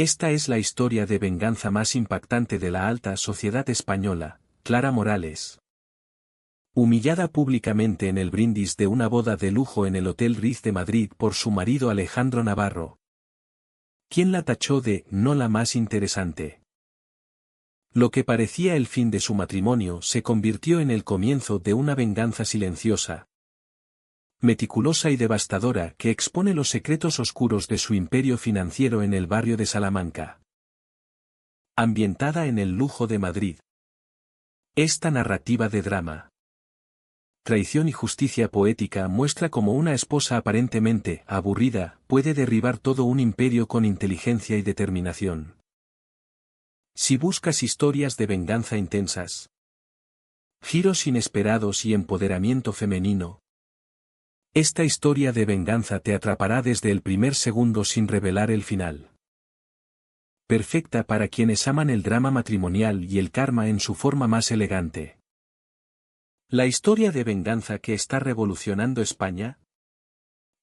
Esta es la historia de venganza más impactante de la alta sociedad española, Clara Morales. Humillada públicamente en el brindis de una boda de lujo en el Hotel Ritz de Madrid por su marido Alejandro Navarro, quien la tachó de «no la más interesante». Lo que parecía el fin de su matrimonio se convirtió en el comienzo de una venganza silenciosa, meticulosa y devastadora que expone los secretos oscuros de su imperio financiero en el barrio de Salamanca. Ambientada en el lujo de Madrid. Esta narrativa de drama, traición y justicia poética muestra cómo una esposa aparentemente aburrida puede derribar todo un imperio con inteligencia y determinación. Si buscas historias de venganza intensas, giros inesperados y empoderamiento femenino, esta historia de venganza te atrapará desde el primer segundo sin revelar el final. Perfecta para quienes aman el drama matrimonial y el karma en su forma más elegante. La historia de venganza que está revolucionando España.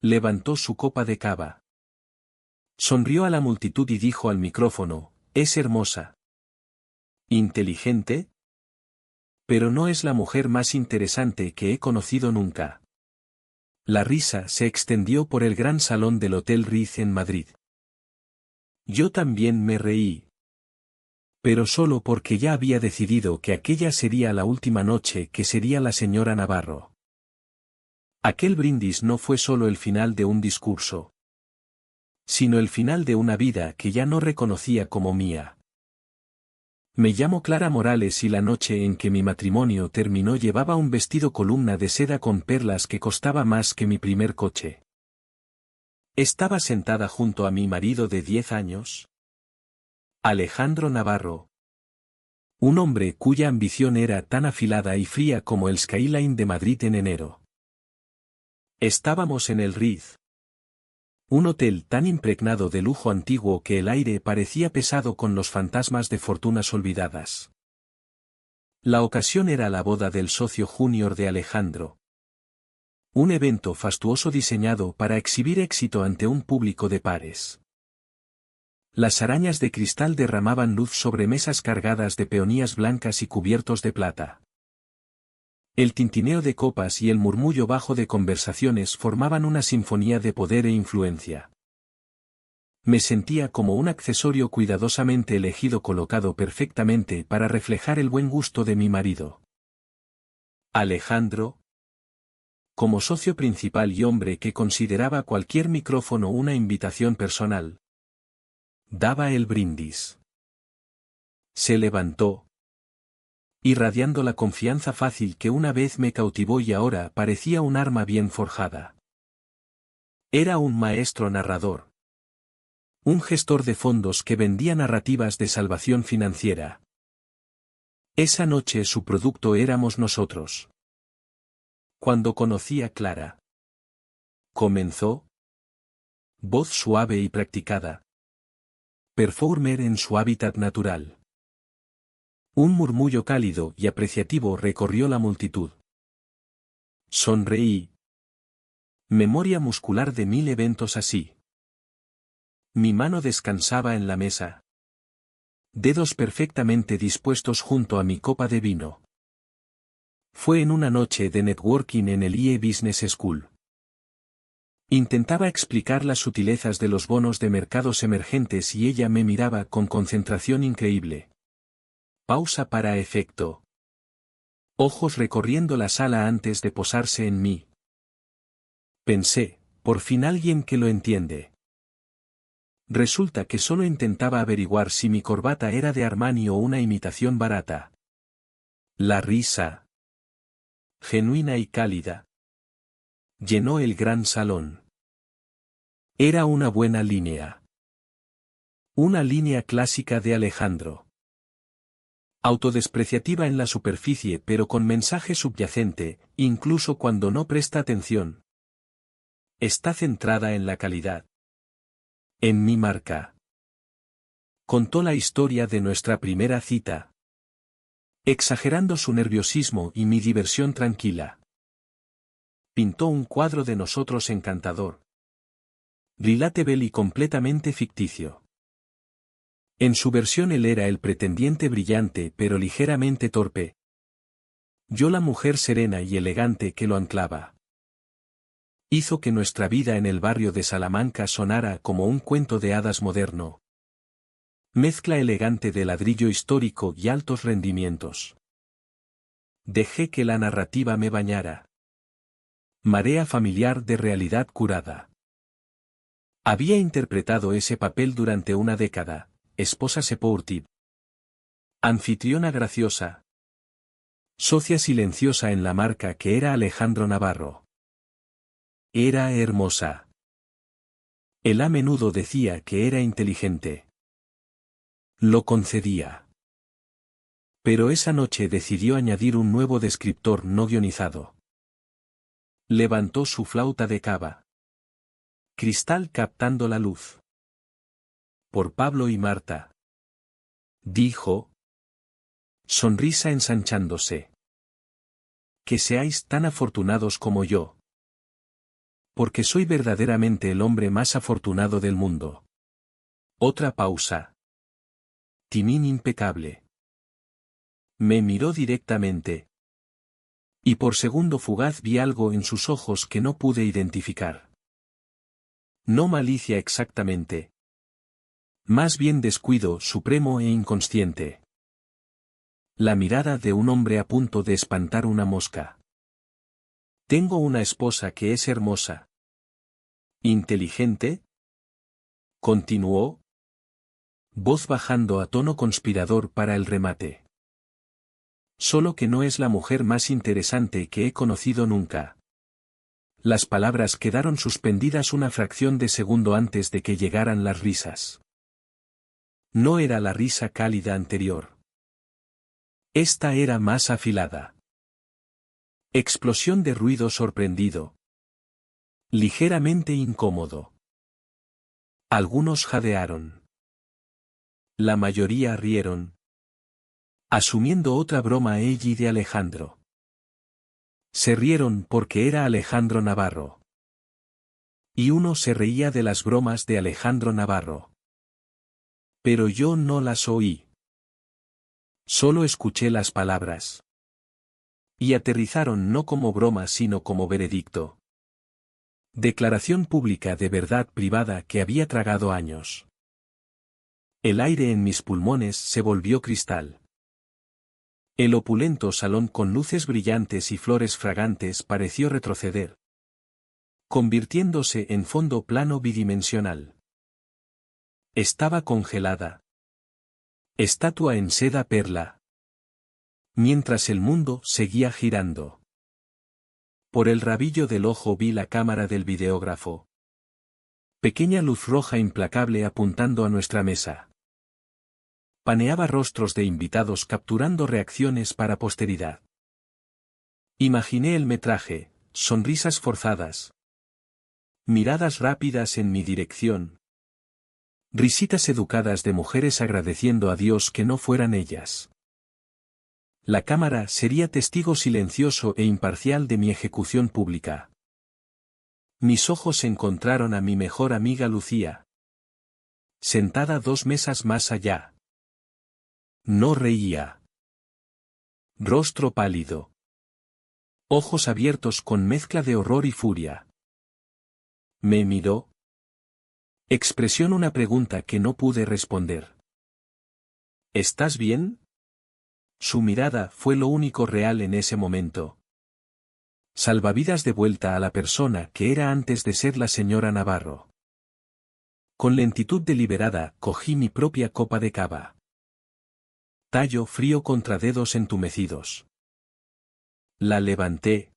Levantó su copa de cava. Sonrió a la multitud y dijo al micrófono, «Es hermosa. Inteligente. Pero no es la mujer más interesante que he conocido nunca». La risa se extendió por el gran salón del Hotel Ritz en Madrid. Yo también me reí. Pero solo porque ya había decidido que aquella sería la última noche que sería la señora Navarro. Aquel brindis no fue solo el final de un discurso, sino el final de una vida que ya no reconocía como mía. Me llamo Clara Morales y la noche en que mi matrimonio terminó llevaba un vestido columna de seda con perlas que costaba más que mi primer coche. Estaba sentada junto a mi marido de 10 años, Alejandro Navarro. Un hombre cuya ambición era tan afilada y fría como el skyline de Madrid en enero. Estábamos en el Ritz. Un hotel tan impregnado de lujo antiguo que el aire parecía pesado con los fantasmas de fortunas olvidadas. La ocasión era la boda del socio junior de Alejandro. Un evento fastuoso diseñado para exhibir éxito ante un público de pares. Las arañas de cristal derramaban luz sobre mesas cargadas de peonías blancas y cubiertos de plata. El tintineo de copas y el murmullo bajo de conversaciones formaban una sinfonía de poder e influencia. Me sentía como un accesorio cuidadosamente elegido colocado perfectamente para reflejar el buen gusto de mi marido. Alejandro, como socio principal y hombre que consideraba cualquier micrófono una invitación personal, daba el brindis. Se levantó, irradiando la confianza fácil que una vez me cautivó y ahora parecía un arma bien forjada. Era un maestro narrador. Un gestor de fondos que vendía narrativas de salvación financiera. Esa noche su producto éramos nosotros. Cuando conocí a Clara, comenzó. Voz suave y practicada. Performer en su hábitat natural. Un murmullo cálido y apreciativo recorrió la multitud. Sonreí. Memoria muscular de 1000 eventos así. Mi mano descansaba en la mesa. Dedos perfectamente dispuestos junto a mi copa de vino. Fue en una noche de networking en el IE Business School. Intentaba explicar las sutilezas de los bonos de mercados emergentes y ella me miraba con concentración increíble. Pausa para efecto. Ojos recorriendo la sala antes de posarse en mí. Pensé, por fin alguien que lo entiende. Resulta que solo intentaba averiguar si mi corbata era de Armani o una imitación barata. La risa, genuina y cálida, llenó el gran salón. Era una buena línea. Una línea clásica de Alejandro. Autodespreciativa en la superficie pero con mensaje subyacente, incluso cuando no presta atención. Está centrada en la calidad. En mi marca. Contó la historia de nuestra primera cita, exagerando su nerviosismo y mi diversión tranquila. Pintó un cuadro de nosotros encantador. Relatable y completamente ficticio. En su versión él era el pretendiente brillante pero ligeramente torpe. Yo la mujer serena y elegante que lo anclaba. Hizo que nuestra vida en el barrio de Salamanca sonara como un cuento de hadas moderno. Mezcla elegante de ladrillo histórico y altos rendimientos. Dejé que la narrativa me bañara. Marea familiar de realidad curada. Había interpretado ese papel durante una década, esposa supportive. Anfitriona graciosa. Socia silenciosa en la marca que era Alejandro Navarro. Era hermosa. Él a menudo decía que era inteligente. Lo concedía. Pero esa noche decidió añadir un nuevo descriptor no guionizado. Levantó su flauta de cava. Cristal captando la luz. Por Pablo y Marta. Dijo. Sonrisa ensanchándose. Que seáis tan afortunados como yo. Porque soy verdaderamente el hombre más afortunado del mundo. Otra pausa. Timín impecable. Me miró directamente. Y por segundo fugaz vi algo en sus ojos que no pude identificar. No malicia exactamente. Más bien descuido supremo e inconsciente. La mirada de un hombre a punto de espantar una mosca. Tengo una esposa que es hermosa. ¿Inteligente? Continuó. Voz bajando a tono conspirador para el remate. Solo que no es la mujer más interesante que he conocido nunca. Las palabras quedaron suspendidas una fracción de segundo antes de que llegaran las risas. No era la risa cálida anterior. Esta era más afilada. Explosión de ruido sorprendido. Ligeramente incómodo. Algunos jadearon. La mayoría rieron. Asumiendo otra broma ella y de Alejandro. Se rieron porque era Alejandro Navarro. Y uno se reía de las bromas de Alejandro Navarro. Pero yo no las oí. Solo escuché las palabras. Y aterrizaron no como broma sino como veredicto. Declaración pública de verdad privada que había tragado años. El aire en mis pulmones se volvió cristal. El opulento salón con luces brillantes y flores fragantes pareció retroceder, convirtiéndose en fondo plano bidimensional. Estaba congelada. Estatua en seda perla. Mientras el mundo seguía girando. Por el rabillo del ojo vi la cámara del videógrafo. Pequeña luz roja implacable apuntando a nuestra mesa. Paneaba rostros de invitados capturando reacciones para posteridad. Imaginé el metraje, sonrisas forzadas. Miradas rápidas en mi dirección. Risitas educadas de mujeres agradeciendo a Dios que no fueran ellas. La cámara sería testigo silencioso e imparcial de mi ejecución pública. Mis ojos encontraron a mi mejor amiga Lucía. Sentada 2 mesas más allá. No reía. Rostro pálido. Ojos abiertos con mezcla de horror y furia. Me miró. Expresión una pregunta que no pude responder. ¿Estás bien? Su mirada fue lo único real en ese momento. Salvavidas de vuelta a la persona que era antes de ser la señora Navarro. Con lentitud deliberada cogí mi propia copa de cava. Tallo frío contra dedos entumecidos. La levanté.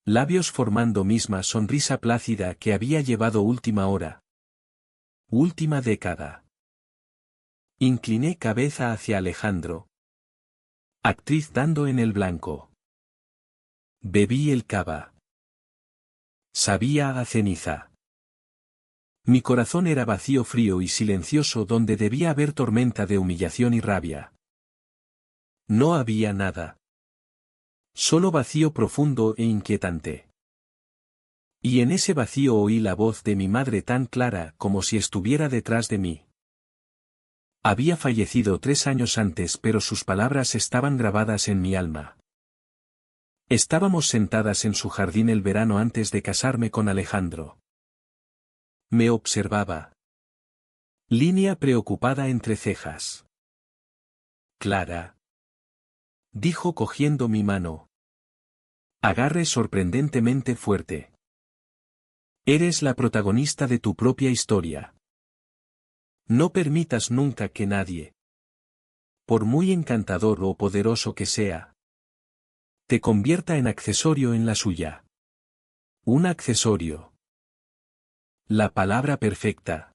Labios formando misma sonrisa plácida que había llevado última hora. Última década. Incliné cabeza hacia Alejandro. Actriz dando en el blanco. Bebí el cava. Sabía a ceniza. Mi corazón era vacío, frío y silencioso donde debía haber tormenta de humillación y rabia. No había nada. Solo vacío profundo e inquietante. Y en ese vacío oí la voz de mi madre tan clara como si estuviera detrás de mí. Había fallecido 3 años antes, pero sus palabras estaban grabadas en mi alma. Estábamos sentadas en su jardín el verano antes de casarme con Alejandro. Me observaba. Línea preocupada entre cejas. Clara. Dijo cogiendo mi mano. Agarre sorprendentemente fuerte. Eres la protagonista de tu propia historia. No permitas nunca que nadie, por muy encantador o poderoso que sea, te convierta en accesorio en la suya. Un accesorio. La palabra perfecta.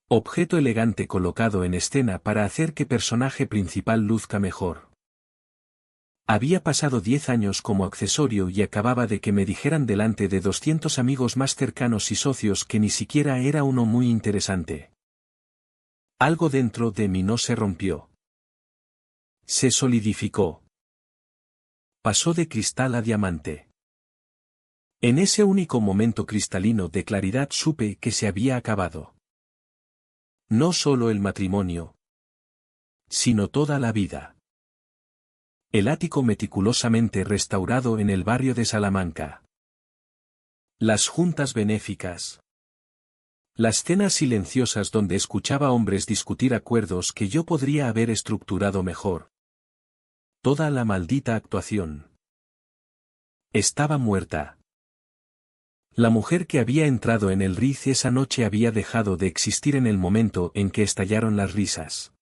Objeto elegante colocado en escena para hacer que personaje principal luzca mejor. Había pasado 10 años como accesorio y acababa de que me dijeran delante de 200 amigos más cercanos y socios que ni siquiera era uno muy interesante. Algo dentro de mí no se rompió. Se solidificó. Pasó de cristal a diamante. En ese único momento cristalino de claridad supe que se había acabado. No solo el matrimonio, sino toda la vida. El ático meticulosamente restaurado en el barrio de Salamanca. Las juntas benéficas. Las cenas silenciosas donde escuchaba hombres discutir acuerdos que yo podría haber estructurado mejor. Toda la maldita actuación. Estaba muerta. La mujer que había entrado en el Riz esa noche había dejado de existir en el momento en que estallaron las risas.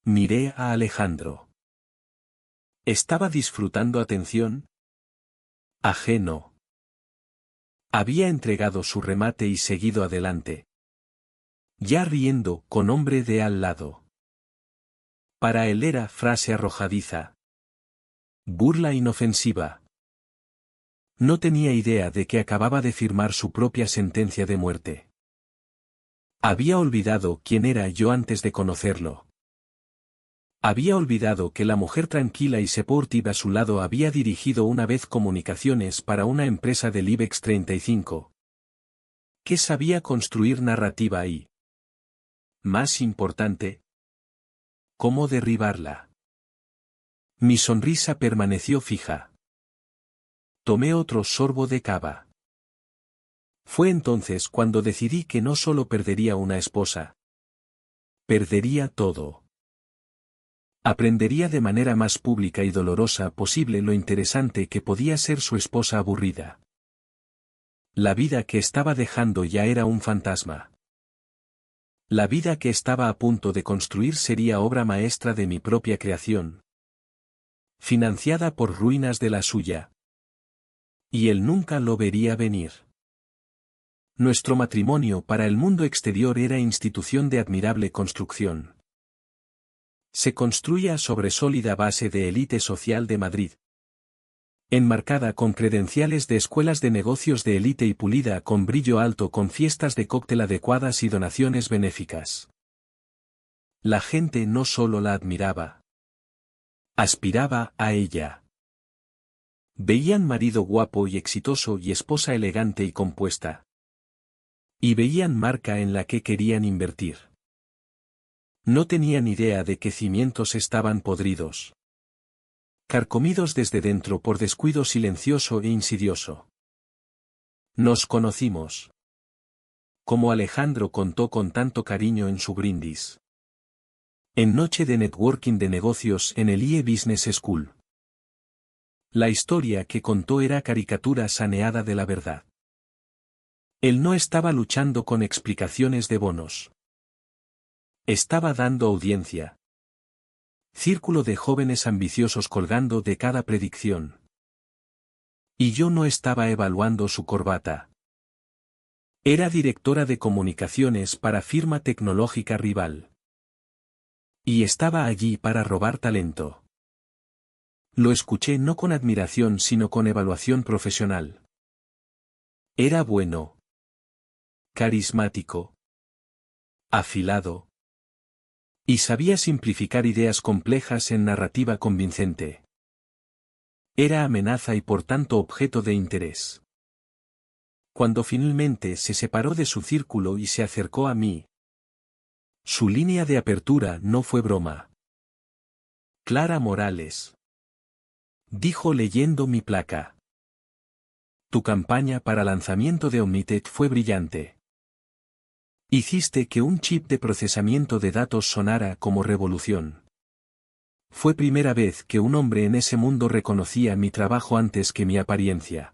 Miré a Alejandro. ¿Estaba disfrutando atención? Ajeno. Había entregado su remate y seguido adelante. Ya riendo, con hombre de al lado. Para él era frase arrojadiza. Burla inofensiva. No tenía idea de que acababa de firmar su propia sentencia de muerte. Había olvidado quién era yo antes de conocerlo. Había olvidado que la mujer tranquila y supportive a su lado había dirigido una vez comunicaciones para una empresa del IBEX 35. Que sabía construir narrativa y, más importante, cómo derribarla. Mi sonrisa permaneció fija. Tomé otro sorbo de cava. Fue entonces cuando decidí que no solo perdería una esposa. Perdería todo. Aprendería de manera más pública y dolorosa posible lo interesante que podía ser su esposa aburrida. La vida que estaba dejando ya era un fantasma. La vida que estaba a punto de construir sería obra maestra de mi propia creación. Financiada por ruinas de la suya. Y él nunca lo vería venir. Nuestro matrimonio para el mundo exterior era institución de admirable construcción. Se construía sobre sólida base de élite social de Madrid. Enmarcada con credenciales de escuelas de negocios de élite y pulida con brillo alto con fiestas de cóctel adecuadas y donaciones benéficas. La gente no solo la admiraba. Aspiraba a ella. Veían marido guapo y exitoso y esposa elegante y compuesta. Y veían marca en la que querían invertir. No tenían idea de qué cimientos estaban podridos. Carcomidos desde dentro por descuido silencioso e insidioso. Nos conocimos. Como Alejandro contó con tanto cariño en su brindis. En noche de networking de negocios en el IE Business School. La historia que contó era caricatura saneada de la verdad. Él no estaba luchando con explicaciones de bonos. Estaba dando audiencia. Círculo de jóvenes ambiciosos colgando de cada predicción. Y yo no estaba evaluando su corbata. Era directora de comunicaciones para firma tecnológica rival. Y estaba allí para robar talento. Lo escuché no con admiración sino con evaluación profesional. Era bueno. Carismático. Afilado. Y sabía simplificar ideas complejas en narrativa convincente. Era amenaza y por tanto objeto de interés. Cuando finalmente se separó de su círculo y se acercó a mí, Su línea de apertura no fue broma. Clara Morales. Dijo leyendo mi placa. Tu campaña para lanzamiento de Omnitet fue brillante. Hiciste que un chip de procesamiento de datos sonara como revolución. Fue primera vez que un hombre en ese mundo reconocía mi trabajo antes que mi apariencia.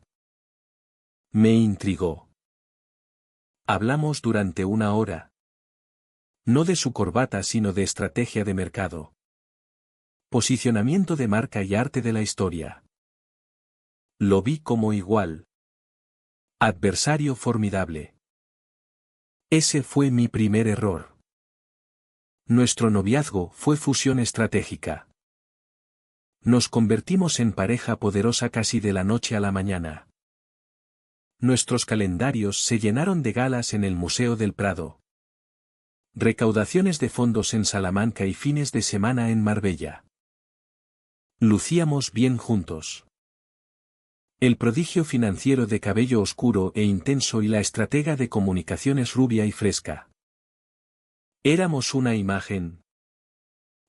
Me intrigó. Hablamos durante una hora. No de su corbata sino de estrategia de mercado. Posicionamiento de marca y arte de la historia. Lo vi como igual. Adversario formidable. Ese fue mi primer error. Nuestro noviazgo fue fusión estratégica. Nos convertimos en pareja poderosa casi de la noche a la mañana. Nuestros calendarios se llenaron de galas en el Museo del Prado. Recaudaciones de fondos en Salamanca y fines de semana en Marbella. Lucíamos bien juntos. El prodigio financiero de cabello oscuro e intenso y la estratega de comunicaciones rubia y fresca. Éramos una imagen.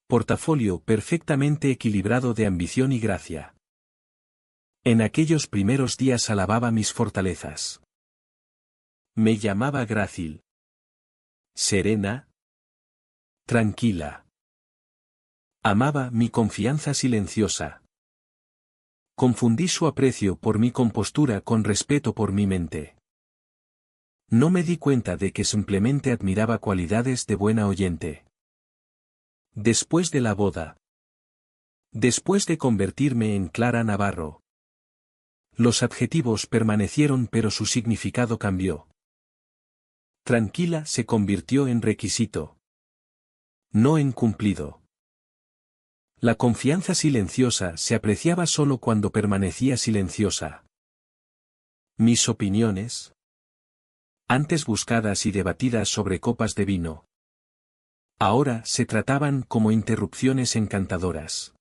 Portafolio perfectamente equilibrado de ambición y gracia. En aquellos primeros días alababa mis fortalezas. Me llamaba grácil. Serena. Tranquila. Amaba mi confianza silenciosa. Confundí su aprecio por mi compostura con respeto por mi mente. No me di cuenta de que simplemente admiraba cualidades de buena oyente. Después de la boda. Después de convertirme en Clara Navarro. Los adjetivos permanecieron pero su significado cambió. Tranquila se convirtió en requisito. No en cumplido. La confianza silenciosa se apreciaba solo cuando permanecía silenciosa. Mis opiniones, antes buscadas y debatidas sobre copas de vino, ahora se trataban como interrupciones encantadoras.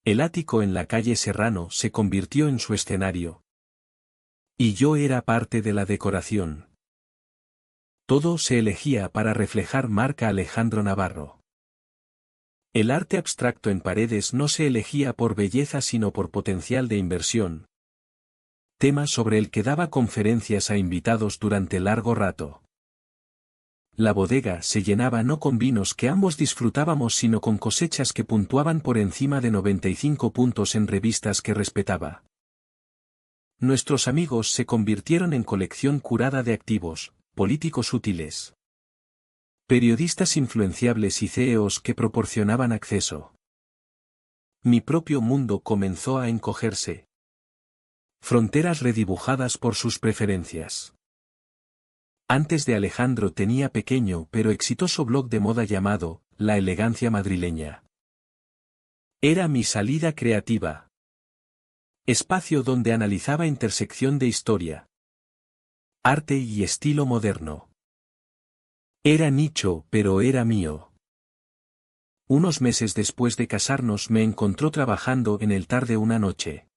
El ático en la calle Serrano se convirtió en su escenario. Y yo era parte de la decoración. Todo se elegía para reflejar marca Alejandro Navarro. El arte abstracto en paredes no se elegía por belleza sino por potencial de inversión. Tema sobre el que daba conferencias a invitados durante largo rato. La bodega se llenaba no con vinos que ambos disfrutábamos sino con cosechas que puntuaban por encima de 95 puntos en revistas que respetaba. Nuestros amigos se convirtieron en colección curada de activos, políticos útiles. Periodistas influenciables y CEOs que proporcionaban acceso. Mi propio mundo comenzó a encogerse. Fronteras redibujadas por sus preferencias. Antes de Alejandro tenía pequeño pero exitoso blog de moda llamado La Elegancia Madrileña. Era mi salida creativa. Espacio donde analizaba intersección de historia, arte y estilo moderno. Era nicho, pero era mío. Unos meses después de casarnos me encontró trabajando en el tarde una noche.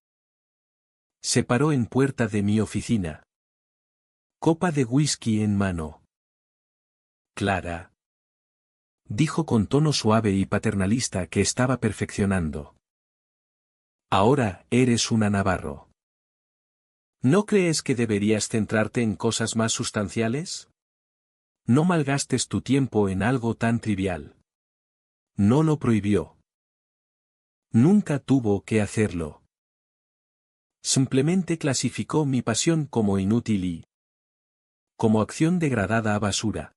Se paró en puerta de mi oficina. Copa de whisky en mano. Clara. Dijo con tono suave y paternalista que estaba perfeccionando. Ahora eres una Navarro. ¿No crees que deberías centrarte en cosas más sustanciales? No malgastes tu tiempo en algo tan trivial. No lo prohibió. Nunca tuvo que hacerlo. Simplemente clasificó mi pasión como inútil y como acción degradada a basura.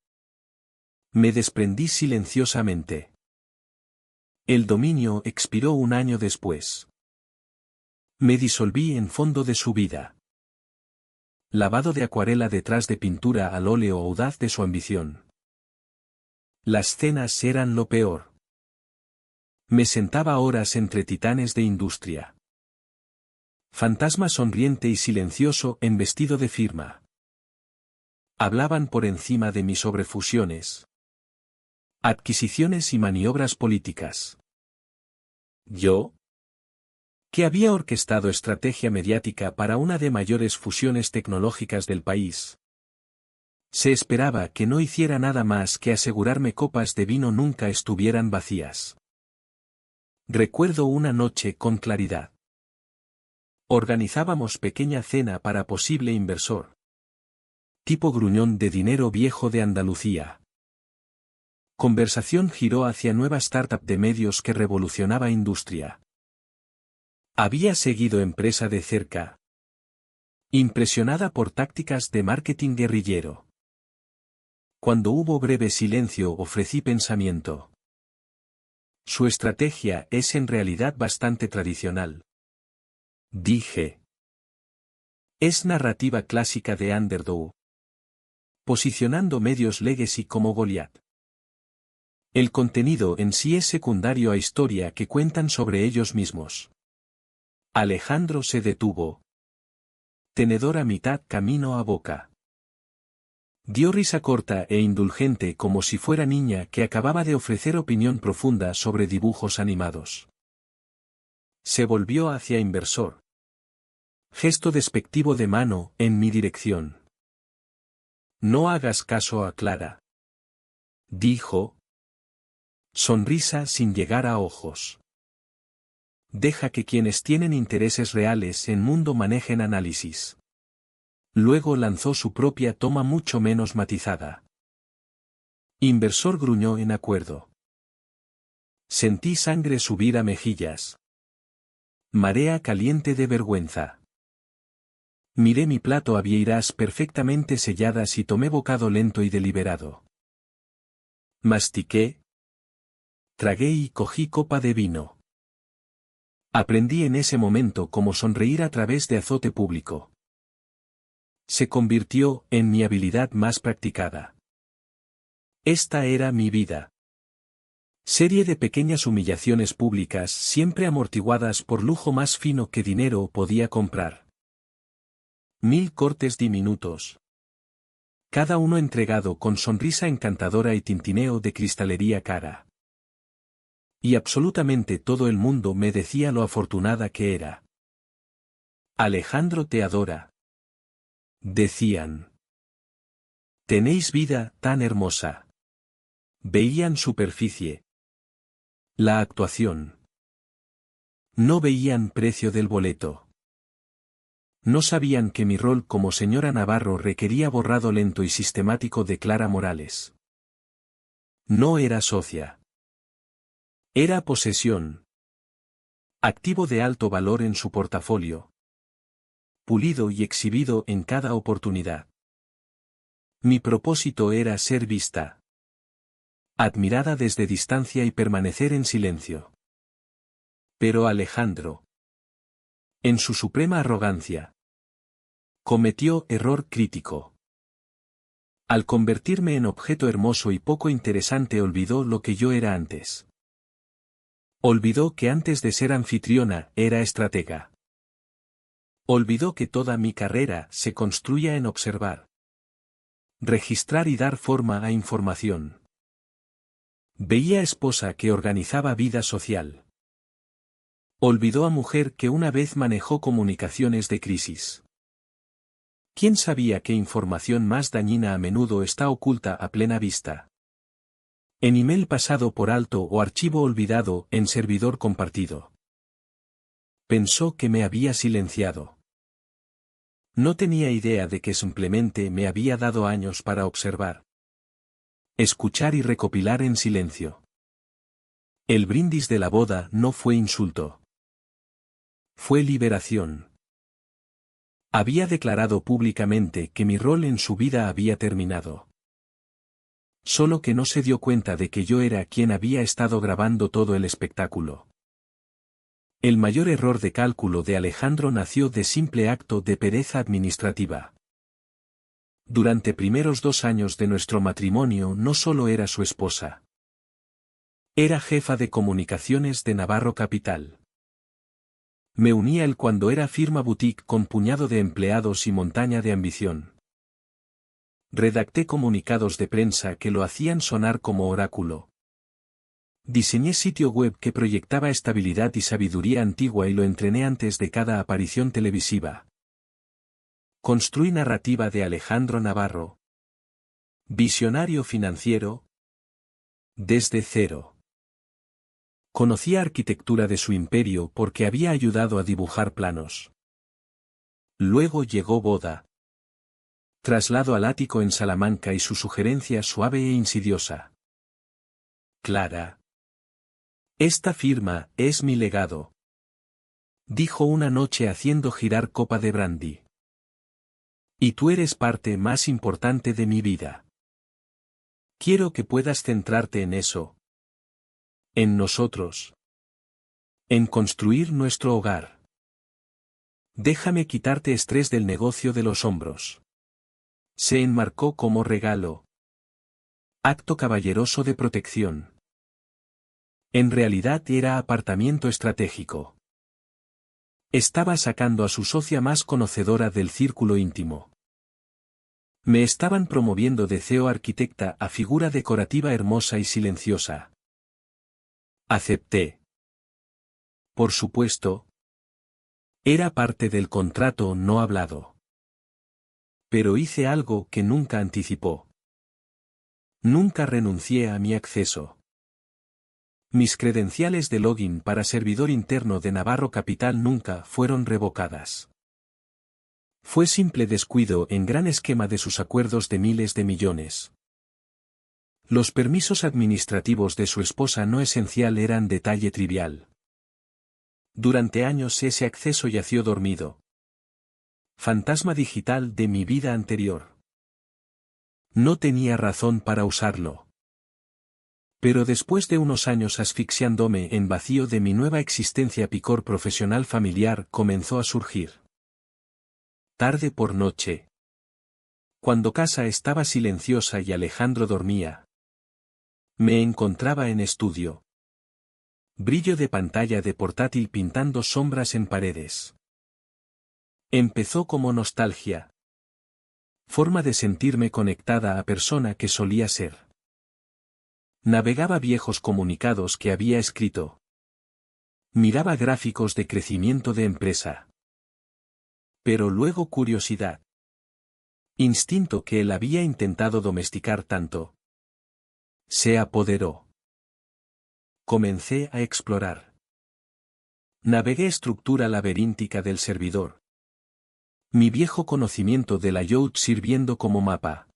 Me desprendí silenciosamente. El dominio expiró un año después. Me disolví en fondo de su vida. Lavado de acuarela detrás de pintura al óleo audaz de su ambición. Las cenas eran lo peor. Me sentaba horas entre titanes de industria. Fantasma sonriente y silencioso en vestido de firma. Hablaban por encima de mis sobrefusiones. Adquisiciones y maniobras políticas. ¿Yo? Que había orquestado estrategia mediática para una de mayores fusiones tecnológicas del país. Se esperaba que no hiciera nada más que asegurarme copas de vino nunca estuvieran vacías. Recuerdo una noche con claridad. Organizábamos pequeña cena para posible inversor. Tipo gruñón de dinero viejo de Andalucía. Conversación giró hacia nueva startup de medios que revolucionaba industria. Había seguido empresa de cerca. Impresionada por tácticas de marketing guerrillero. Cuando hubo breve silencio ofrecí pensamiento. Su estrategia es en realidad bastante tradicional. Dije. Es narrativa clásica de Underdog. Posicionando medios legacy como Goliath. El contenido en sí es secundario a historia que cuentan sobre ellos mismos. Alejandro se detuvo. Tenedor a mitad camino a boca. Dio risa corta e indulgente como si fuera niña que acababa de ofrecer opinión profunda sobre dibujos animados. Se volvió hacia inversor. Gesto despectivo de mano en mi dirección. No hagas caso a Clara. Dijo. Sonrisa sin llegar a ojos. Deja que quienes tienen intereses reales en mundo manejen análisis. Luego lanzó su propia toma mucho menos matizada. Inversor gruñó en acuerdo. Sentí sangre subir a mejillas. Marea caliente de vergüenza. Miré mi plato a vieiras perfectamente selladas y tomé bocado lento y deliberado. Mastiqué. Tragué y cogí copa de vino. Aprendí en ese momento cómo sonreír a través de azote público. Se convirtió en mi habilidad más practicada. Esta era mi vida. Serie de pequeñas humillaciones públicas siempre amortiguadas por lujo más fino que dinero podía comprar. 1000 cortes diminutos. Cada uno entregado con sonrisa encantadora y tintineo de cristalería cara. Y absolutamente todo el mundo me decía lo afortunada que era. Alejandro te adora. Decían. Tenéis vida tan hermosa. Veían superficie. La actuación. No veían precio del boleto. No sabían que mi rol como señora Navarro requería borrado lento y sistemático de Clara Morales. No era socia. Era posesión. Activo de alto valor en su portafolio. Pulido y exhibido en cada oportunidad. Mi propósito era ser vista. Admirada desde distancia y permanecer en silencio. Pero Alejandro, en su suprema arrogancia, cometió error crítico. Al convertirme en objeto hermoso y poco interesante olvidó lo que yo era antes. Olvidó que antes de ser anfitriona era estratega. Olvidó que toda mi carrera se construía en observar. Registrar y dar forma a información. Veía esposa que organizaba vida social. Olvidó a mujer que una vez manejó comunicaciones de crisis. ¿Quién sabía qué información más dañina a menudo está oculta a plena vista? En email pasado por alto o archivo olvidado en servidor compartido. Pensó que me había silenciado. No tenía idea de que simplemente me había dado años para observar. Escuchar y recopilar en silencio. El brindis de la boda no fue insulto. Fue liberación. Había declarado públicamente que mi rol en su vida había terminado. Solo que no se dio cuenta de que yo era quien había estado grabando todo el espectáculo. El mayor error de cálculo de Alejandro nació de simple acto de pereza administrativa. Durante primeros 2 años de nuestro matrimonio no solo era su esposa. Era jefa de comunicaciones de Navarro Capital. Me uní a él cuando era firma boutique con puñado de empleados y montaña de ambición. Redacté comunicados de prensa que lo hacían sonar como oráculo. Diseñé sitio web que proyectaba estabilidad y sabiduría antigua y lo entrené antes de cada aparición televisiva. Construí narrativa de Alejandro Navarro. Visionario financiero. Desde cero. Conocía arquitectura de su imperio porque había ayudado a dibujar planos. Luego llegó Boda. Traslado al ático en Salamanca y su sugerencia suave e insidiosa. Clara. Esta firma es mi legado. Dijo una noche haciendo girar copa de brandy. Y tú eres parte más importante de mi vida. Quiero que puedas centrarte en eso. En nosotros. En construir nuestro hogar. Déjame quitarte estrés del negocio de los hombros. Se enmarcó como regalo. Acto caballeroso de protección. En realidad era apartamiento estratégico. Estaba sacando a su socia más conocedora del círculo íntimo. Me estaban promoviendo de CEO arquitecta a figura decorativa hermosa y silenciosa. Acepté. Por supuesto. Era parte del contrato no hablado. Pero hice algo que nunca anticipó. Nunca renuncié a mi acceso. Mis credenciales de login para servidor interno de Navarro Capital nunca fueron revocadas. Fue simple descuido en gran esquema de sus acuerdos de miles de millones. Los permisos administrativos de su esposa no esencial eran detalle trivial. Durante años ese acceso yació dormido. Fantasma digital de mi vida anterior. No tenía razón para usarlo. Pero después de unos años asfixiándome en vacío de mi nueva existencia picor profesional familiar comenzó a surgir. Tarde por noche. Cuando casa estaba silenciosa y Alejandro dormía. Me encontraba en estudio. Brillo de pantalla de portátil pintando sombras en paredes. Empezó como nostalgia. Forma de sentirme conectada a persona que solía ser. Navegaba viejos comunicados que había escrito. Miraba gráficos de crecimiento de empresa. Pero luego curiosidad. Instinto que él había intentado domesticar tanto. Se apoderó. Comencé a explorar. Navegué estructura laberíntica del servidor. Mi viejo conocimiento de layout sirviendo como mapa.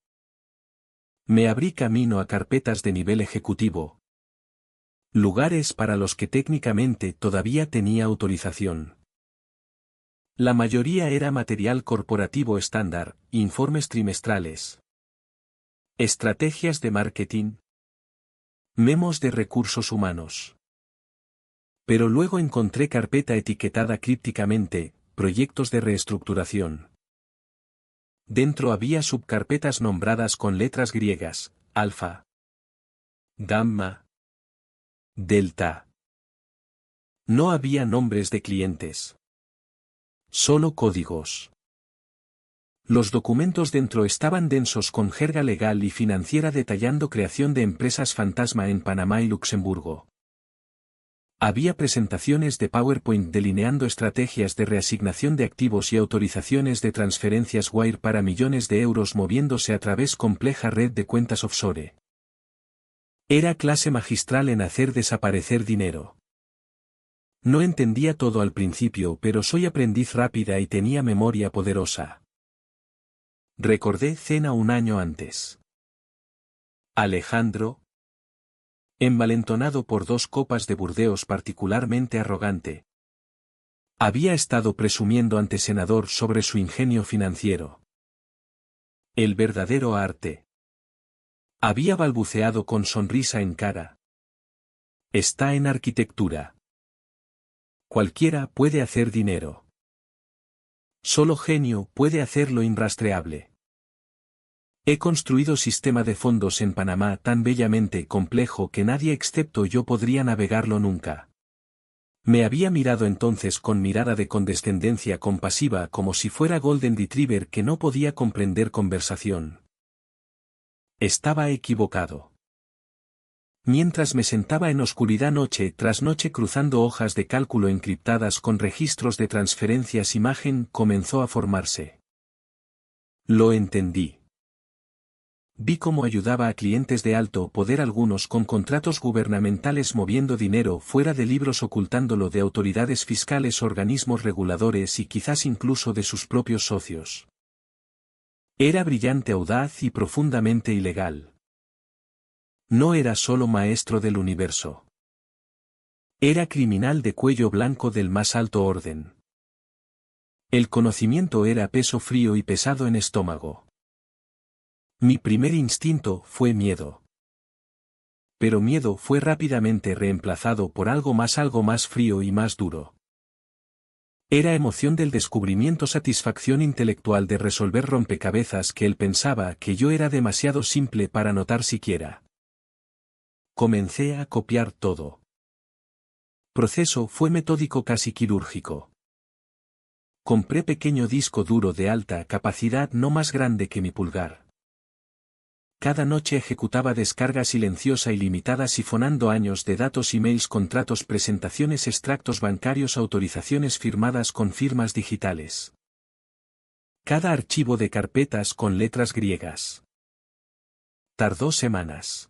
Me abrí camino a carpetas de nivel ejecutivo. Lugares para los que técnicamente todavía tenía autorización. La mayoría era material corporativo estándar, informes trimestrales. Estrategias de marketing. Memos de recursos humanos. Pero luego encontré carpeta etiquetada crípticamente, proyectos de reestructuración. Dentro había subcarpetas nombradas con letras griegas, alfa, gamma, delta. No había nombres de clientes. Solo códigos. Los documentos dentro estaban densos con jerga legal y financiera detallando creación de empresas fantasma en Panamá y Luxemburgo. Había presentaciones de PowerPoint delineando estrategias de reasignación de activos y autorizaciones de transferencias wire para millones de euros moviéndose a través compleja red de cuentas offshore. Era clase magistral en hacer desaparecer dinero. No entendía todo al principio, pero soy aprendiz rápida y tenía memoria poderosa. Recordé cena un año antes. Alejandro, envalentonado por 2 copas de Burdeos particularmente arrogante. Había estado presumiendo ante senador sobre su ingenio financiero. El verdadero arte. Había balbuceado con sonrisa en cara. Está en arquitectura. Cualquiera puede hacer dinero. Solo genio puede hacerlo inrastreable. He construido sistema de fondos en Panamá tan bellamente complejo que nadie excepto yo podría navegarlo nunca. Me había mirado entonces con mirada de condescendencia compasiva como si fuera Golden Retriever que no podía comprender conversación. Estaba equivocado. Mientras me sentaba en oscuridad noche tras noche cruzando hojas de cálculo encriptadas con registros de transferencias, imagen comenzó a formarse. Lo entendí. Vi cómo ayudaba a clientes de alto poder, algunos con contratos gubernamentales, moviendo dinero fuera de libros, ocultándolo de autoridades fiscales, organismos reguladores y quizás incluso de sus propios socios. Era brillante, audaz y profundamente ilegal. No era solo maestro del universo. Era criminal de cuello blanco del más alto orden. El conocimiento era peso frío y pesado en estómago. Mi primer instinto fue miedo. Pero miedo fue rápidamente reemplazado por algo más frío y más duro. Era emoción del descubrimiento, satisfacción intelectual de resolver rompecabezas que él pensaba que yo era demasiado simple para notar siquiera. Comencé a copiar todo. Proceso fue metódico, casi quirúrgico. Compré pequeño disco duro de alta capacidad, no más grande que mi pulgar. Cada noche ejecutaba descarga silenciosa ilimitada, sifonando años de datos, emails, contratos, presentaciones, extractos bancarios, autorizaciones firmadas con firmas digitales. Cada archivo de carpetas con letras griegas. Tardó semanas.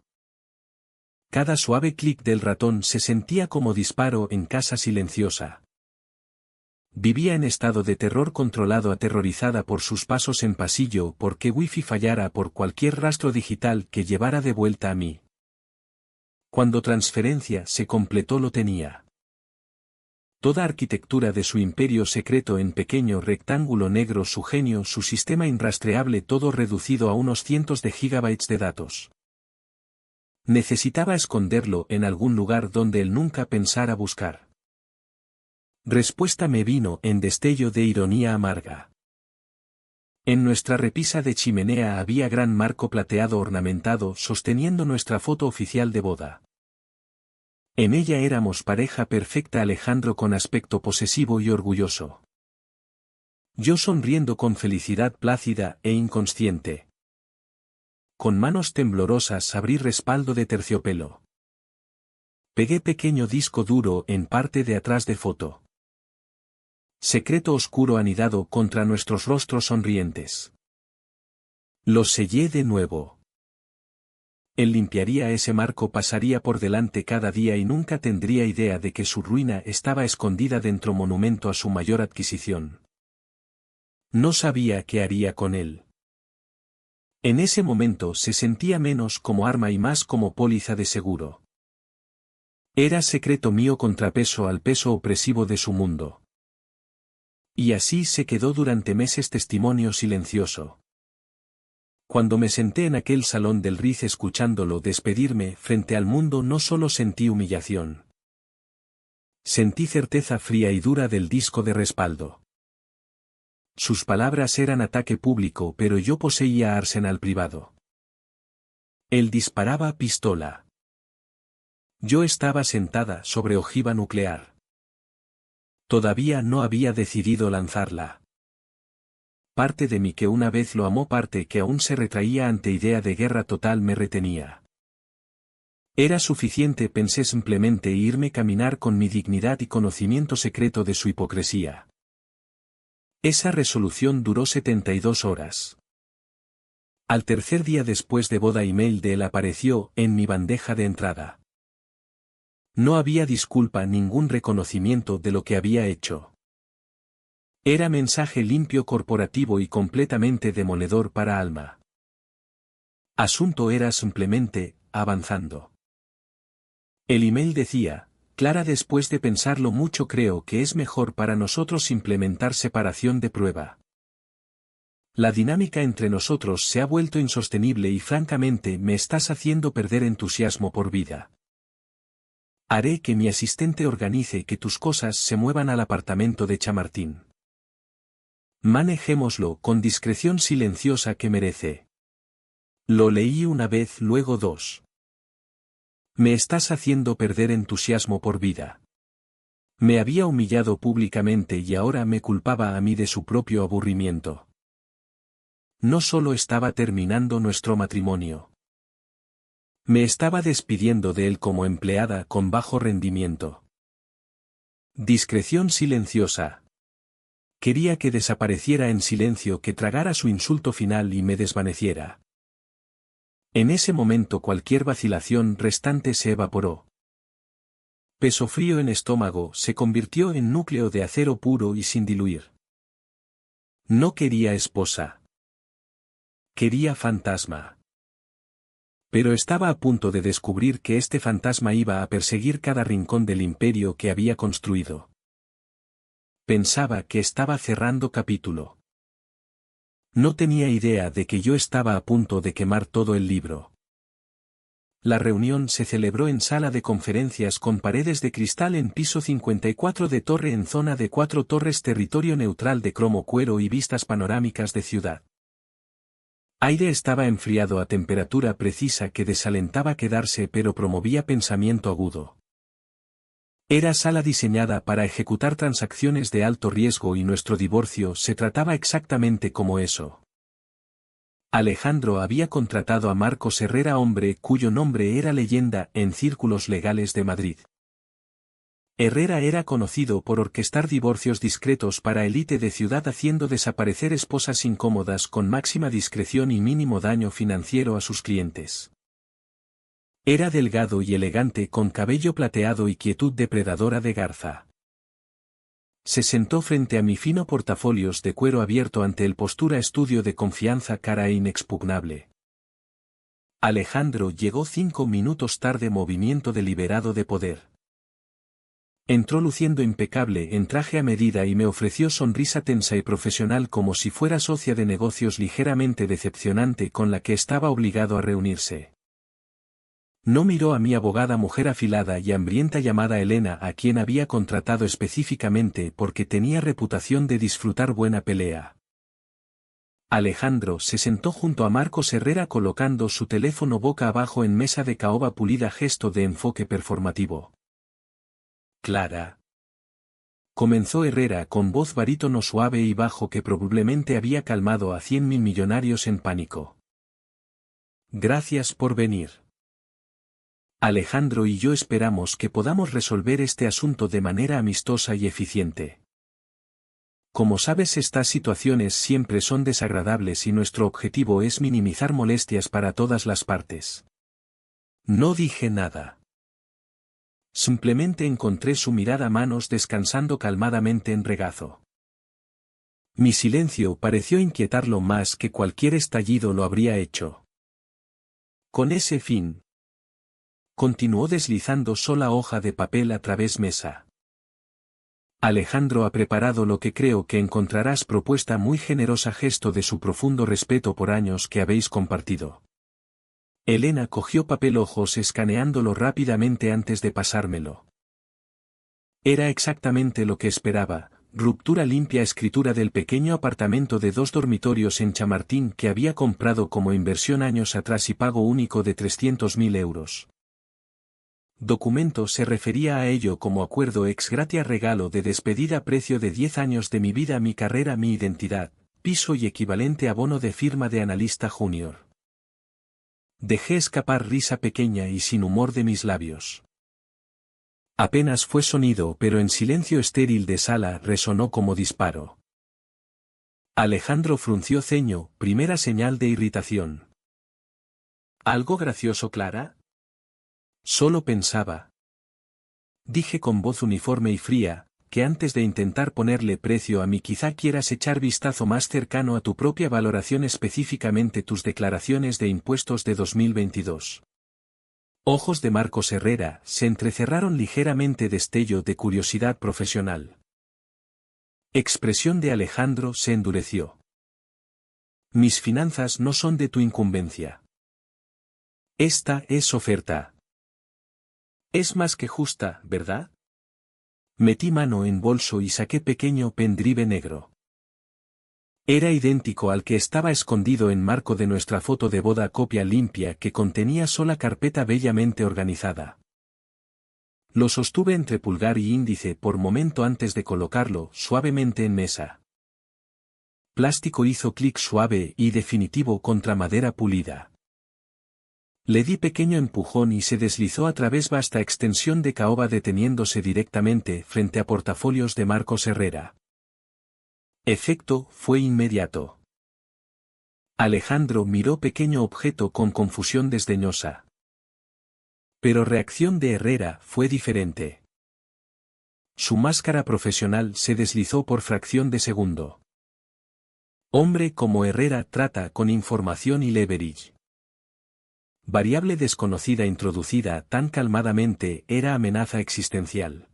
Cada suave clic del ratón se sentía como disparo en casa silenciosa. Vivía en estado de terror controlado, aterrorizada por sus pasos en pasillo, porque Wi-Fi fallara, por cualquier rastro digital que llevara de vuelta a mí. Cuando transferencia se completó, lo tenía. Toda arquitectura de su imperio secreto en pequeño rectángulo negro, su genio, su sistema inrastreable, todo reducido a unos cientos de gigabytes de datos. Necesitaba esconderlo en algún lugar donde él nunca pensara buscar. Respuesta me vino en destello de ironía amarga. En nuestra repisa de chimenea había gran marco plateado ornamentado sosteniendo nuestra foto oficial de boda. En ella éramos pareja perfecta, Alejandro con aspecto posesivo y orgulloso. Yo sonriendo con felicidad plácida e inconsciente. Con manos temblorosas abrí respaldo de terciopelo. Pegué pequeño disco duro en parte de atrás de foto. Secreto oscuro anidado contra nuestros rostros sonrientes. Los sellé de nuevo. Él limpiaría ese marco, pasaría por delante cada día y nunca tendría idea de que su ruina estaba escondida dentro, monumento a su mayor adquisición. No sabía qué haría con él. En ese momento se sentía menos como arma y más como póliza de seguro. Era secreto mío, contrapeso al peso opresivo de su mundo. Y así se quedó durante meses, testimonio silencioso. Cuando me senté en aquel salón del Riz escuchándolo despedirme frente al mundo, no solo sentí humillación. Sentí certeza fría y dura del disco de respaldo. Sus palabras eran ataque público, pero yo poseía arsenal privado. Él disparaba pistola. Yo estaba sentada sobre ojiva nuclear. Todavía no había decidido lanzarla. Parte de mí que una vez lo amó, parte que aún se retraía ante idea de guerra total, me retenía. Era suficiente, pensé simplemente, irme, caminar con mi dignidad y conocimiento secreto de su hipocresía. Esa resolución duró 72 horas. Al tercer día después de boda, email de él apareció en mi bandeja de entrada. No había disculpa, ningún reconocimiento de lo que había hecho. Era mensaje limpio, corporativo y completamente demoledor para Alma. Asunto era simplemente, avanzando. El email decía: Clara, después de pensarlo mucho creo que es mejor para nosotros implementar separación de prueba. La dinámica entre nosotros se ha vuelto insostenible y francamente me estás haciendo perder entusiasmo por vida. Haré que mi asistente organice que tus cosas se muevan al apartamento de Chamartín. Manejémoslo con discreción silenciosa que merece. Lo leí una vez, luego dos. Me estás haciendo perder entusiasmo por vida. Me había humillado públicamente y ahora me culpaba a mí de su propio aburrimiento. No solo estaba terminando nuestro matrimonio. Me estaba despidiendo de él como empleada con bajo rendimiento. Discreción silenciosa. Quería que desapareciera en silencio, que tragara su insulto final y me desvaneciera. En ese momento cualquier vacilación restante se evaporó. Peso frío en estómago se convirtió en núcleo de acero puro y sin diluir. No quería esposa. Quería fantasma. Pero estaba a punto de descubrir que este fantasma iba a perseguir cada rincón del imperio que había construido. Pensaba que estaba cerrando capítulo. No tenía idea de que yo estaba a punto de quemar todo el libro. La reunión se celebró en sala de conferencias con paredes de cristal en piso 54 de torre en zona de 4 torres, territorio neutral de cromo cuero y vistas panorámicas de ciudad. Aire estaba enfriado a temperatura precisa que desalentaba quedarse pero promovía pensamiento agudo. Era sala diseñada para ejecutar transacciones de alto riesgo y nuestro divorcio se trataba exactamente como eso. Alejandro había contratado a Marcos Herrera, hombre cuyo nombre era leyenda en círculos legales de Madrid. Herrera era conocido por orquestar divorcios discretos para élite de ciudad, haciendo desaparecer esposas incómodas con máxima discreción y mínimo daño financiero a sus clientes. Era delgado y elegante, con cabello plateado y quietud depredadora de garza. Se sentó frente a mi fino portafolios de cuero abierto ante el postura estudio de confianza, cara e inexpugnable. Alejandro llegó 5 minutos tarde, movimiento deliberado de poder. Entró luciendo impecable en traje a medida y me ofreció sonrisa tensa y profesional como si fuera socia de negocios ligeramente decepcionante con la que estaba obligado a reunirse. No miró a mi abogada, mujer afilada y hambrienta llamada Elena, a quien había contratado específicamente porque tenía reputación de disfrutar buena pelea. Alejandro se sentó junto a Marcos Herrera colocando su teléfono boca abajo en mesa de caoba pulida, gesto de enfoque performativo. Clara. Comenzó Herrera con voz barítono suave y bajo que probablemente había calmado a 100.000 millonarios en pánico. Gracias por venir. Alejandro y yo esperamos que podamos resolver este asunto de manera amistosa y eficiente. Como sabes, estas situaciones siempre son desagradables y nuestro objetivo es minimizar molestias para todas las partes. No dije nada. Simplemente encontré su mirada, manos descansando calmadamente en regazo. Mi silencio pareció inquietarlo más que cualquier estallido lo habría hecho. Con ese fin, continuó deslizando sola hoja de papel a través mesa. Alejandro ha preparado lo que creo que encontrarás propuesta muy generosa, gesto de su profundo respeto por años que habéis compartido. Elena cogió papel, ojos escaneándolo rápidamente antes de pasármelo. Era exactamente lo que esperaba, ruptura limpia, escritura del pequeño apartamento de 2 dormitorios en Chamartín que había comprado como inversión años atrás y pago único de 300.000 euros. Documento se refería a ello como acuerdo ex gratia, regalo de despedida, precio de 10 años de mi vida, mi carrera, mi identidad, piso y equivalente abono de firma de analista junior. Dejé escapar risa pequeña y sin humor de mis labios. Apenas fue sonido, pero en silencio estéril de sala resonó como disparo. Alejandro frunció ceño, primera señal de irritación. ¿Algo gracioso, Clara? Solo pensaba. Dije con voz uniforme y fría, que antes de intentar ponerle precio a mí quizá quieras echar vistazo más cercano a tu propia valoración, específicamente tus declaraciones de impuestos de 2022. Ojos de Marcos Herrera se entrecerraron ligeramente, destello de curiosidad profesional. Expresión de Alejandro se endureció. Mis finanzas no son de tu incumbencia. Esta es oferta. Es más que justa, ¿verdad? Metí mano en bolso y saqué pequeño pendrive negro. Era idéntico al que estaba escondido en marco de nuestra foto de boda, copia limpia que contenía sola carpeta bellamente organizada. Lo sostuve entre pulgar y índice por momento antes de colocarlo suavemente en mesa. Plástico hizo clic suave y definitivo contra madera pulida. Le di pequeño empujón y se deslizó a través vasta extensión de caoba, deteniéndose directamente frente a portafolios de Marcos Herrera. Efecto fue inmediato. Alejandro miró pequeño objeto con confusión desdeñosa. Pero reacción de Herrera fue diferente. Su máscara profesional se deslizó por fracción de segundo. Hombre como Herrera trata con información y leverage. Variable desconocida introducida tan calmadamente era amenaza existencial.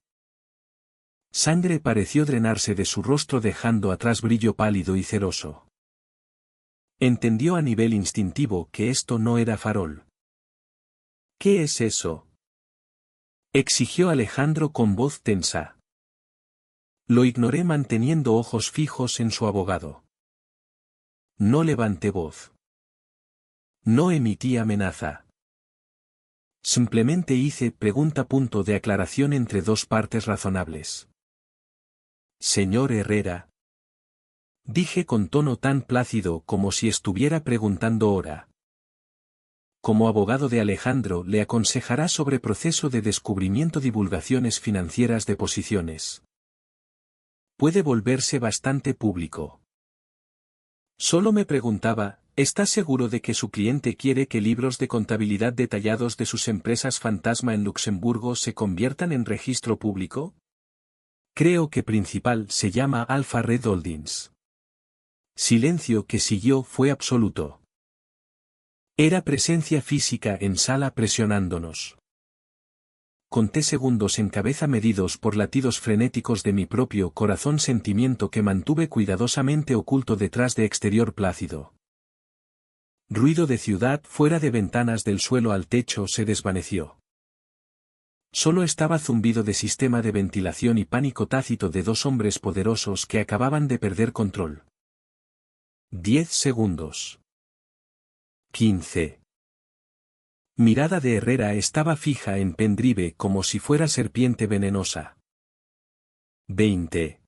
Sangre pareció drenarse de su rostro dejando atrás brillo pálido y ceroso. Entendió a nivel instintivo que esto no era farol. ¿Qué es eso?, exigió Alejandro con voz tensa. Lo ignoré manteniendo ojos fijos en su abogado. No levanté voz. No emití amenaza. Simplemente hice punto de aclaración entre dos partes razonables. Señor Herrera. Dije con tono tan plácido como si estuviera preguntando hora. Como abogado de Alejandro le aconsejará sobre proceso de descubrimiento divulgaciones financieras de posiciones. Puede volverse bastante público. Solo me preguntaba, ¿está seguro de que su cliente quiere que libros de contabilidad detallados de sus empresas fantasma en Luxemburgo se conviertan en registro público? Creo que principal se llama Alpha Red Holdings. Silencio que siguió fue absoluto. Era presencia física en sala presionándonos. Conté segundos en cabeza medidos por latidos frenéticos de mi propio corazón, sentimiento que mantuve cuidadosamente oculto detrás de exterior plácido. Ruido de ciudad fuera de ventanas del suelo al techo se desvaneció. Solo estaba zumbido de sistema de ventilación y pánico tácito de dos hombres poderosos que acababan de perder control. 10 segundos. 15. Mirada de Herrera estaba fija en Pendrive como si fuera serpiente venenosa. 20.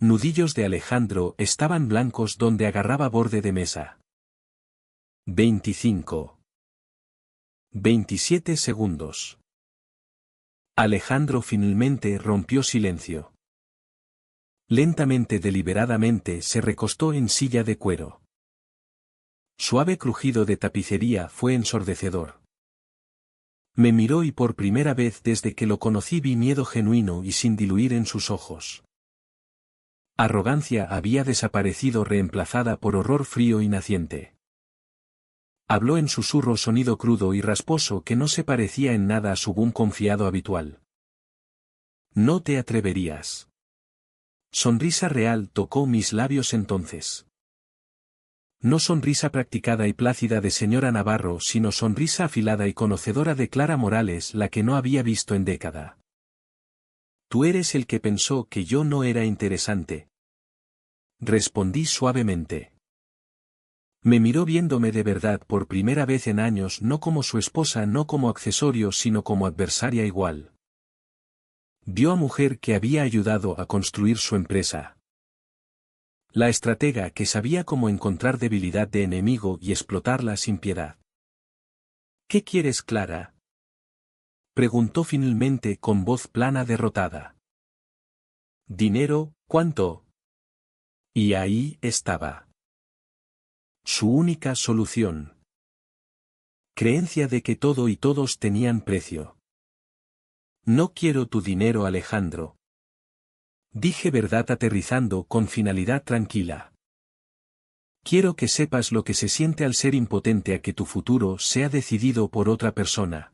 Nudillos de Alejandro estaban blancos donde agarraba borde de mesa. 25. 27 segundos. Alejandro finalmente rompió silencio. Lentamente, deliberadamente se recostó en silla de cuero. Suave crujido de tapicería fue ensordecedor. Me miró y por primera vez desde que lo conocí vi miedo genuino y sin diluir en sus ojos. Arrogancia había desaparecido reemplazada por horror frío y naciente. Habló en susurro, sonido crudo y rasposo que no se parecía en nada a su boom confiado habitual. No te atreverías. Sonrisa real tocó mis labios entonces. No sonrisa practicada y plácida de señora Navarro, sino sonrisa afilada y conocedora de Clara Morales, la que no había visto en década. Tú eres el que pensó que yo no era interesante. Respondí suavemente. Me miró viéndome de verdad por primera vez en años, no como su esposa, no como accesorio, sino como adversaria igual. Vio a mujer que había ayudado a construir su empresa. La estratega que sabía cómo encontrar debilidad de enemigo y explotarla sin piedad. ¿Qué quieres, Clara?, preguntó finalmente con voz plana derrotada. Dinero, ¿cuánto? Y ahí estaba. Su única solución. Creencia de que todo y todos tenían precio. No quiero tu dinero, Alejandro. Dije verdad aterrizando con finalidad tranquila. Quiero que sepas lo que se siente al ser impotente a que tu futuro sea decidido por otra persona.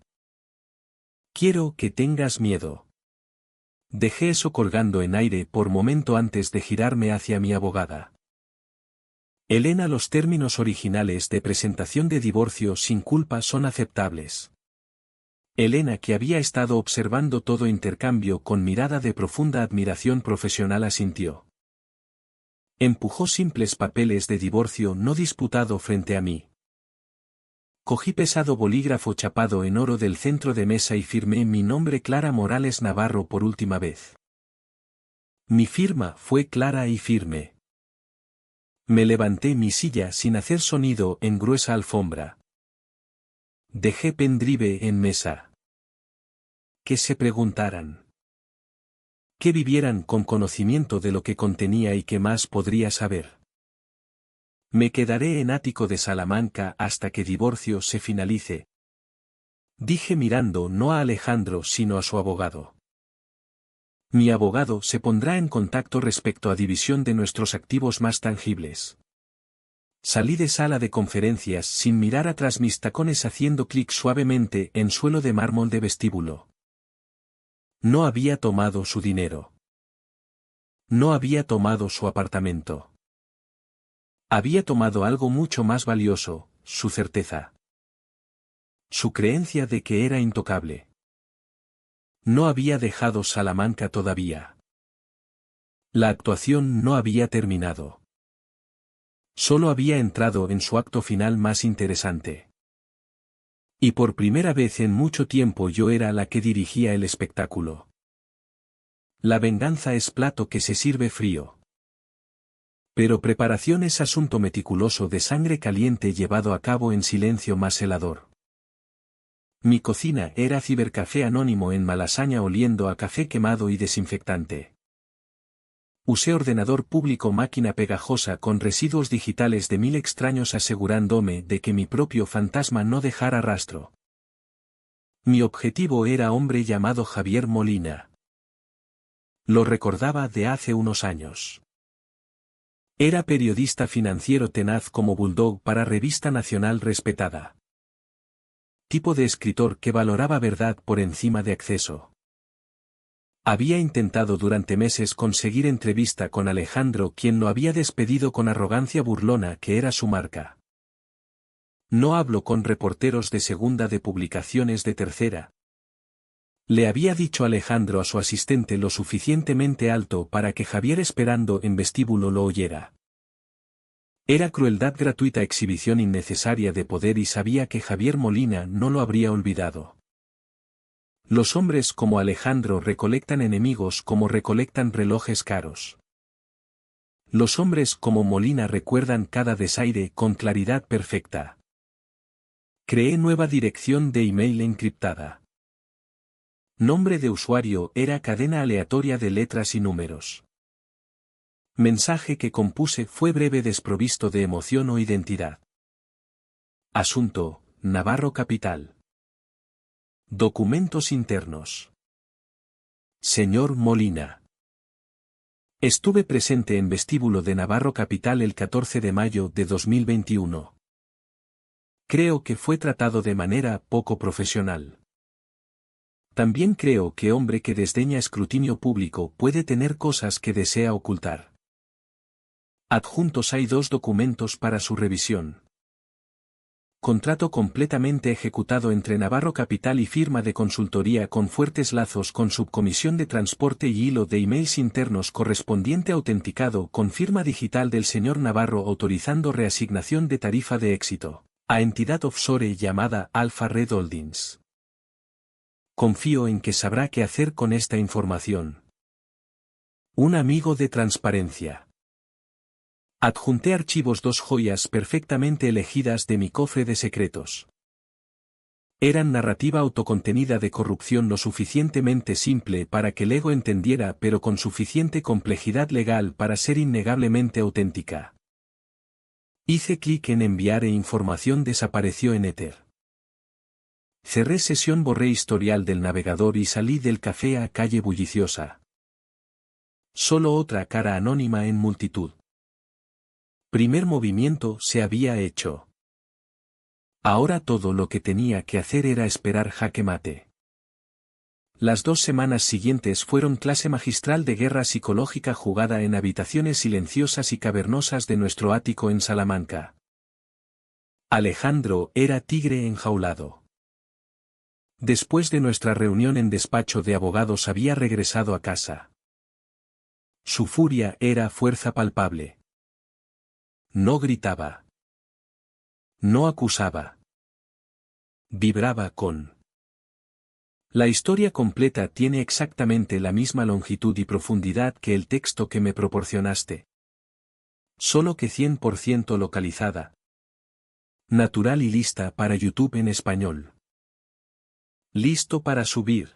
Quiero que tengas miedo. Dejé eso colgando en aire por momento antes de girarme hacia mi abogada. Elena, los términos originales de presentación de divorcio sin culpa son aceptables. Elena, que había estado observando todo intercambio con mirada de profunda admiración profesional, asintió. Empujó simples papeles de divorcio no disputado frente a mí. Cogí pesado bolígrafo chapado en oro del centro de mesa y firmé mi nombre, Clara Morales Navarro, por última vez. Mi firma fue clara y firme. Me levanté mi silla sin hacer sonido en gruesa alfombra. Dejé Pendrive en mesa. Que se preguntaran. Que vivieran con conocimiento de lo que contenía y que más podría saber. Me quedaré en ático de Salamanca hasta que divorcio se finalice. Dije mirando no a Alejandro sino a su abogado. Mi abogado se pondrá en contacto respecto a división de nuestros activos más tangibles. Salí de sala de conferencias sin mirar atrás, mis tacones haciendo clic suavemente en suelo de mármol de vestíbulo. No había tomado su dinero. No había tomado su apartamento. Había tomado algo mucho más valioso, su certeza. Su creencia de que era intocable. No había dejado Salamanca todavía. La actuación no había terminado. Solo había entrado en su acto final más interesante. Y por primera vez en mucho tiempo yo era la que dirigía el espectáculo. La venganza es plato que se sirve frío. Pero preparación es asunto meticuloso de sangre caliente llevado a cabo en silencio más helador. Mi cocina era cibercafé anónimo en Malasaña oliendo a café quemado y desinfectante. Usé ordenador público, máquina pegajosa con residuos digitales de 1000 extraños asegurándome de que mi propio fantasma no dejara rastro. Mi objetivo era hombre llamado Javier Molina. Lo recordaba de hace unos años. Era periodista financiero tenaz como Bulldog para revista nacional respetada. Tipo de escritor que valoraba verdad por encima de acceso. Había intentado durante meses conseguir entrevista con Alejandro, quien lo había despedido con arrogancia burlona que era su marca. No hablo con reporteros de segunda, de publicaciones de tercera. Le había dicho Alejandro a su asistente lo suficientemente alto para que Javier, esperando en vestíbulo, lo oyera. Era crueldad gratuita, exhibición innecesaria de poder, y sabía que Javier Molina no lo habría olvidado. Los hombres como Alejandro recolectan enemigos como recolectan relojes caros. Los hombres como Molina recuerdan cada desaire con claridad perfecta. Creé nueva dirección de email encriptada. Nombre de usuario era cadena aleatoria de letras y números. Mensaje que compuse fue breve, desprovisto de emoción o identidad. Asunto: Navarro Capital. Documentos internos. Señor Molina. Estuve presente en vestíbulo de Navarro Capital el 14 de mayo de 2021. Creo que fue tratado de manera poco profesional. También creo que hombre que desdeña escrutinio público puede tener cosas que desea ocultar. Adjuntos hay 2 documentos para su revisión. Contrato completamente ejecutado entre Navarro Capital y firma de consultoría con fuertes lazos con subcomisión de transporte y hilo de emails internos correspondiente, autenticado con firma digital del señor Navarro, autorizando reasignación de tarifa de éxito a entidad offshore llamada Alpha Red Holdings. Confío en que sabrá qué hacer con esta información. Un amigo de transparencia. Adjunté archivos, 2 joyas perfectamente elegidas de mi cofre de secretos. Eran narrativa autocontenida de corrupción lo suficientemente simple para que el ego entendiera, pero con suficiente complejidad legal para ser innegablemente auténtica. Hice clic en enviar e información desapareció en éter. Cerré sesión, borré historial del navegador y salí del café a calle bulliciosa. Solo otra cara anónima en multitud. Primer movimiento se había hecho. Ahora todo lo que tenía que hacer era esperar jaque mate. Las 2 semanas siguientes fueron clase magistral de guerra psicológica jugada en habitaciones silenciosas y cavernosas de nuestro ático en Salamanca. Alejandro era tigre enjaulado. Después de nuestra reunión en despacho de abogados había regresado a casa. Su furia era fuerza palpable. No gritaba. No acusaba. Vibraba con. La historia completa tiene exactamente la misma longitud y profundidad que el texto que me proporcionaste. Solo que 100% localizada. Natural y lista para YouTube en español. Listo para subir.